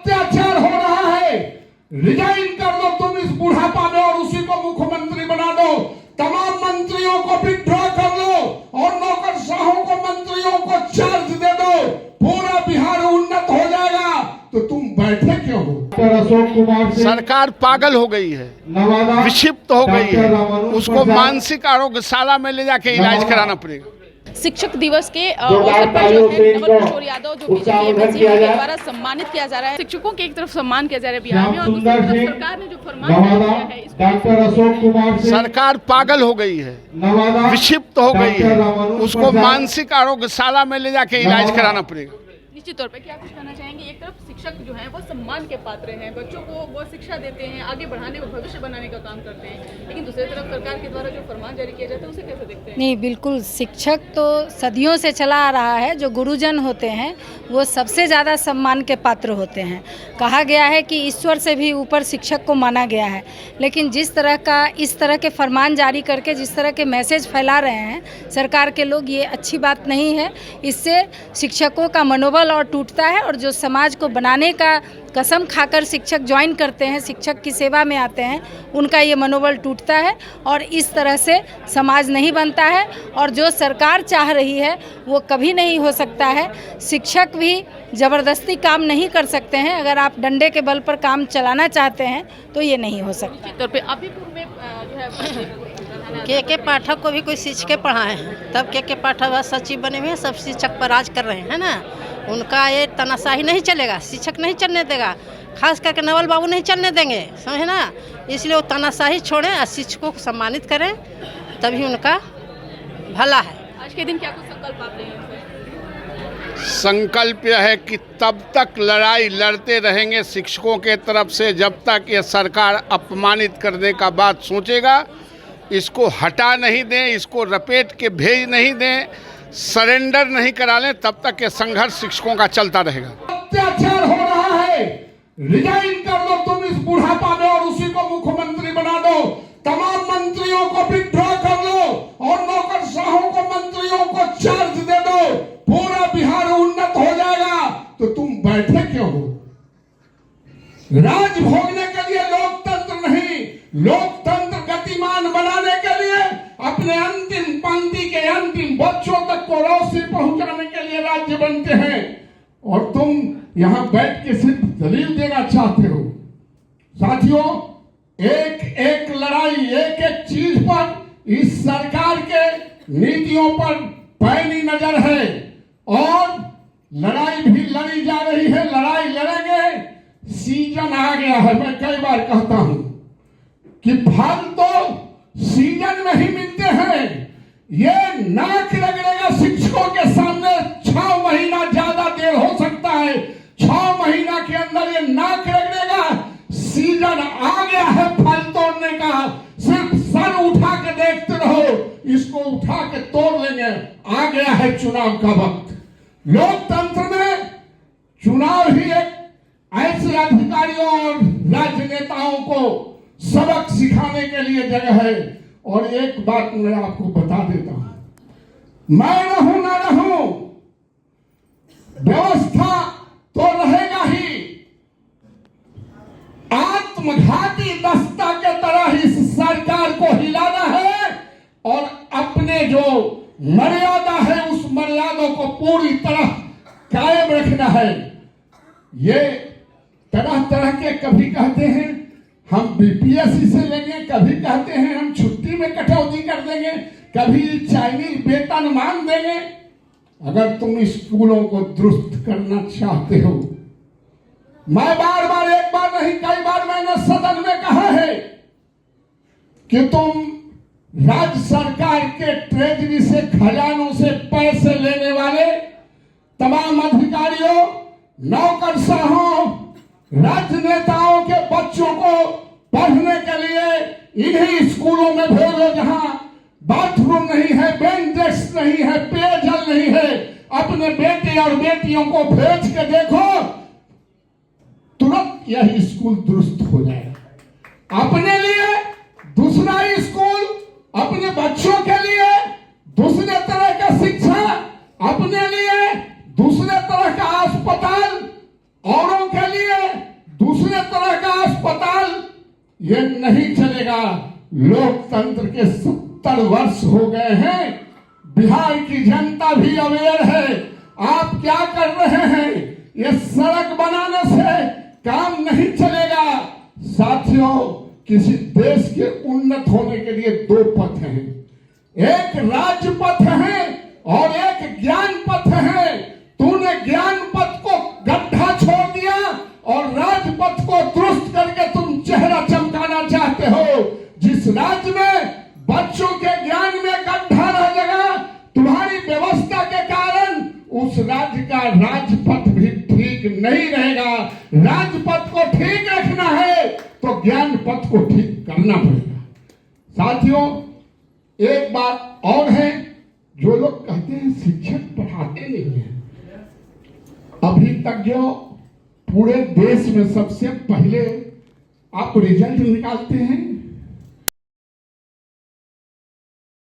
अत्याचार हो रहा है, रिजाइन कर दो तुम इस बुढ़ापा में और उसी को मुख्यमंत्री बना दो। तमाम मंत्रियों को विड्रॉ कर दो और नौकरशाहों को मंत्रियों को चार्ज दे दो, पूरा बिहार उन्नत हो जाएगा। तो तुम बैठे क्यों हो? अशोक कुमार सरकार पागल हो गई है, विक्षिप्त हो गई है, उसको मानसिक आरोग्यशाला में ले जाके इलाज कराना पड़ेगा। शिक्षक दिवस के अवसर पर जो है नवल किशोर यादव जो बीजेपी एमएलसी के द्वारा सम्मानित किया जा रहा है। शिक्षकों के एक तरफ सम्मान किया जा रहा है बिहार में और दूसरी तरफ सरकार ने जो फरमान जारी किया है डॉक्टर अशोक कुमार सरकार पागल हो गई है, विक्षिप्त हो गई है, उसको मानसिक आरोग्यशाला में ले जाके इलाज कराना पड़ेगा। निश्चित तौर पे क्या कुछ कहना चाहेंगे? एक तरफ शिक्षक जो हैं वो सम्मान के पात्र हैं, बच्चों को वो शिक्षा देते हैं, आगे बढ़ाने और भविष्य बनाने का काम करते हैं, लेकिन दूसरी तरफ सरकार के द्वारा जो फरमान जारी किया जाता है उसे कैसे देखते हैं? नहीं, बिल्कुल शिक्षक तो सदियों से चला आ रहा है। जो गुरुजन होते हैं वो सबसे ज़्यादा सम्मान के पात्र होते हैं। कहा गया है कि ईश्वर से भी ऊपर शिक्षक को माना गया है, लेकिन जिस तरह का इस तरह के फरमान जारी करके जिस तरह के मैसेज फैला रहे हैं सरकार के लोग, ये अच्छी बात नहीं है। इससे शिक्षकों का मनोबल और टूटता है और जो समाज को बनाने का कसम खाकर शिक्षक ज्वाइन करते हैं, शिक्षक की सेवा में आते हैं, उनका ये मनोबल टूटता है और इस तरह से समाज नहीं बनता है। और जो सरकार चाह रही है वो कभी नहीं हो सकता है। शिक्षक भी ज़बरदस्ती काम नहीं कर सकते हैं। अगर आप डंडे के बल पर काम चलाना चाहते हैं तो ये नहीं हो सकता। तौर पे अभी में जो है के पाठक को भी कोई शिक्षक पढ़ाए हैं, तब के पाठक सचिव बने हुए हैं, सब शिक्षक पर राज कर रहे हैं ना। उनका ये तनाशाही नहीं चलेगा, शिक्षक नहीं चलने देगा, खास करके नवल बाबू नहीं चलने देंगे, समझे ना। इसलिए वो तनाशाही छोड़ें और शिक्षकों को सम्मानित करें, तभी उनका भला है। आज के दिन क्या कुछ संकल्प आप लेंगे? संकल्प यह है कि तब तक लड़ाई लड़ते रहेंगे शिक्षकों के तरफ से जब तक ये सरकार अपमानित करने का बात सोचेगा। इसको हटा नहीं दें, इसको रपेट के भेज नहीं दें, सरेंडर नहीं करा लें, तब तक ये संघर्ष शिक्षकों का चलता रहेगा। अत्याचार हो रहा है, रिजाइन कर दो तुम इस बुढ़ापा में और उसी को मुख्यमंत्री बना दो। तमाम मंत्रियों को विड्रॉ कर दो और नौकरशाहों को मंत्रियों को चार्ज दे दो, पूरा बिहार उन्नत हो जाएगा। तो तुम बैठे क्यों हो? राज भोगने के लिए लोकतंत्र नहीं, लोकतंत्र गतिमान बनाने के लिए अपने अंतिम पंक्ति के अंतिम बच्चों तक को रोशनी पहुंचाने के लिए राज्य बनते हैं और तुम यहां बैठ के सिर्फ दलील देना चाहते हो। साथियों, एक एक लड़ाई, एक एक चीज पर इस सरकार के नीतियों पर पैनी नजर है और लड़ाई भी लड़ी जा रही है। लड़ाई लड़ेंगे, सीजन आ गया है। मैं कई बार कहता हूं कि फल तो सीजन में ही मिलते हैं। ये नाक रगड़ेगा शिक्षकों के सामने 6 महीना ज्यादा देर हो सकता है। 6 महीना के अंदर ये नाक रगड़ेगा। सीजन आ गया है फल तोड़ने का। सिर्फ सर उठा के देखते रहो, इसको उठा के तोड़ लेंगे। आ गया है चुनाव का वक्त। लोकतंत्र में चुनाव ही एक ऐसे अधिकारियों और राजनेताओं को सबक सिखाने के लिए जगह है। और एक बात मैं आपको बता देता हूं, मैं रहूं ना रहूं, व्यवस्था तो रहेगा ही। आत्मघाती दस्ता के तरह इस सरकार को हिलाना है और अपने जो मर्यादा है उस मर्यादा को पूरी तरह कायम रखना है। ये तरह तरह के कभी कहते हैं हम बीपीएससी से लेंगे, कभी कहते हैं हम छुट्टी में कटौती कर देंगे, कभी चाइनीज वेतन मांग देंगे। अगर तुम स्कूलों को दुरुस्त करना चाहते हो, मैं बार बार, एक बार नहीं कई बार मैंने सदन में कहा है कि तुम राज्य सरकार के ट्रेजरी से, खजानों से पैसे लेने वाले तमाम अधिकारियों, नौकरशाहों, राजनेताओं के बच्चों को पढ़ने के लिए इन्हीं स्कूलों में भेजो जहां बाथरूम नहीं है, बेंच डेस्क नहीं है, पेयजल नहीं है। अपने बेटे और बेटियों को भेज के देखो, तुरंत यह स्कूल दुरुस्त हो जाएगा। अपने लिए दूसरा स्कूल, अपने बच्चों के लिए दूसरे तरह का शिक्षा, अपने लिए दूसरे तरह का अस्पताल, औरों के लिए ये नहीं चलेगा। लोकतंत्र के 70 वर्ष हो गए हैं, बिहार की जनता भी अवेयर है। आप क्या कर रहे हैं? ये सड़क बनाने से काम नहीं चलेगा। साथियों, किसी देश के उन्नत होने के लिए 2 पथ हैं, एक राजपथ है और एक ज्ञान पथ है। तूने ज्ञान पथ को गड्ढा छोड़ दिया और राजपथ को दुरुस्त करके तुम चेहरा चमकाना चाहते हो। जिस राज्य में बच्चों के ज्ञान में गड्ढा रह जाएगा तुम्हारी व्यवस्था के कारण, उस राज्य का राजपथ भी ठीक नहीं रहेगा। राजपथ को ठीक रखना है तो ज्ञान पथ को ठीक करना पड़ेगा। साथियों, एक बात और है, जो लोग कहते हैं शिक्षक पढ़ाते नहीं हैं, अभी तक जो पूरे देश में सबसे पहले आप रिजल्ट निकालते हैं